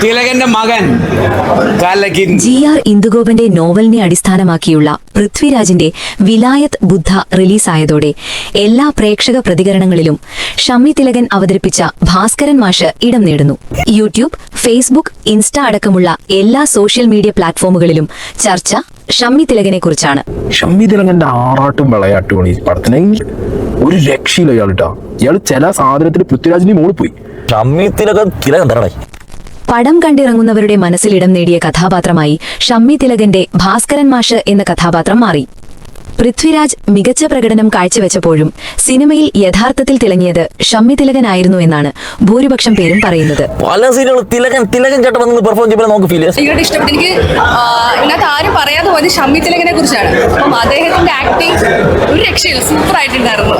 തിലകന്റെ മകൻ GR ഇന്ദുഗോപന്റെ നോവലിനെ അടിസ്ഥാനമാക്കിയുള്ള പൃഥ്വിരാജിന്റെ വിലായത് ബുദ്ധ റിലീസായതോടെ എല്ലാ പ്രേക്ഷക പ്രതികരണങ്ങളിലും ഷമ്മി തിലകൻ അവതരിപ്പിച്ച ഭാസ്കരൻ മാഷ് ഇടം നേടുന്നു. യൂട്യൂബ്, ഫേസ്ബുക്ക്, ഇൻസ്റ്റ അടക്കമുള്ള എല്ലാ സോഷ്യൽ മീഡിയ പ്ലാറ്റ്ഫോമുകളിലും ചർച്ച ഷമ്മി തിലകനെ കുറിച്ചാണ്. ഷമ്മി തിലകന്റെ ആറാട്ടും വിളയാട്ടുമാണ് ഈ പടത്തിന്. ഒരു രക്ഷയില്ല ഇയാളിട്ടാ. ഇയാള് ചില സാധനത്തിൽ പൃഥ്വിരാജിന്റെ മോള് പോയി. ഷമ്മി തിലകൻ തരണേ. പടം കണ്ടിറങ്ങുന്നവരുടെ മനസ്സിലിടം നേടിയ കഥാപാത്രമായി ഷമ്മി തിലകന്റെ ഭാസ്കരൻ മാഷ് എന്ന കഥാപാത്രം മാറി. പൃഥ്വിരാജ് മികച്ച പ്രകടനം കാഴ്ചവെച്ചപ്പോഴും സിനിമയിൽ യഥാർത്ഥത്തിൽ തിളങ്ങിയത് ഷമ്മി തിലകനായിരുന്നു എന്നാണ് ഭൂരിപക്ഷം പേരും പറയുന്നത്. പല സീനുകളും തിലകൻ ചേട്ടൻ വന്ന് പെർഫോം ചെയ്യുമ്പോൾ നമുക്ക് ഫീൽ ഭയങ്കര ഇഷ്ടപ്പെട്ടു. എനിക്ക് ഇതിനകത്ത് ആരും പറയാതെ പോയത് ഷമ്മി തിലകനെ കുറിച്ചാണ്. അപ്പം അദ്ദേഹത്തിന്റെ ആക്ടിങ് ഒരു രക്ഷയില്ല, സൂപ്പർ ആയിട്ടുണ്ടായിരുന്നു.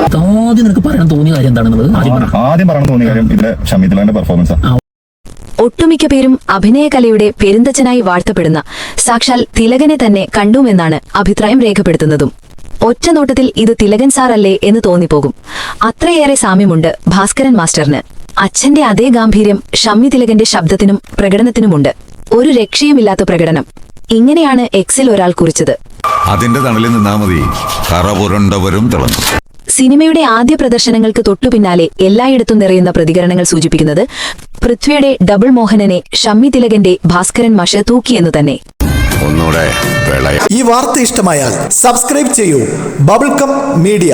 ആദ്യം നിനക്ക് പറയാൻ തോന്നിയ കാര്യം എന്താണെന്നുള്ളത് ആദ്യം പറയാൻ തോന്നിയ കാര്യം ഇതിലെ ഷമ്മി തിലകന്റെ പെർഫോമൻസ്. ഒട്ടുമിക്ക പേരും അഭിനയകലയുടെ പെരുന്തച്ഛനായി വാഴ്ത്തപ്പെടുന്ന സാക്ഷാൽ തിലകനെ തന്നെ കണ്ടുവെന്നാണ് അഭിപ്രായം രേഖപ്പെടുത്തുന്നതും. ഒറ്റനോട്ടത്തിൽ ഇത് തിലകൻ സാറല്ലേ എന്ന് തോന്നിപ്പോകും. അത്രയേറെ സാമ്യമുണ്ട് ഭാസ്കരൻ മാസ്റ്ററിന്. അച്ഛന്റെ അതേ ഗാംഭീര്യം ഷമ്മി തിലകന്റെ ശബ്ദത്തിനും പ്രകടനത്തിനുമുണ്ട്. ഒരു രക്ഷയുമില്ലാത്ത പ്രകടനം. ഇങ്ങനെയാണ് എക്സിൽ ഒരാൾ കുറിച്ചത്. അതിന്റെ തണലിൽ നിന്നാ മതി, കറ പുരണ്ടവരും തിളങ്ങും. സിനിമയുടെ ആദ്യ പ്രദർശനങ്ങൾക്ക് തൊട്ടുപിന്നാലെ എല്ലായിടത്തും നിറയുന്ന പ്രതികരണങ്ങൾ സൂചിപ്പിക്കുന്നത് പൃഥ്വിയുടെ ഡബിൾ മോഹനനെ ഷമ്മി തിലകന്റെ ഭാസ്കരൻ മാഷ് തൂക്കിയെന്നു തന്നെ. ഒന്നുകൂടെ ഈ വാർത്ത ഇഷ്ടമായാൽ സബ്സ്ക്രൈബ് ചെയ്യൂ ബബിൾകം മീഡിയ.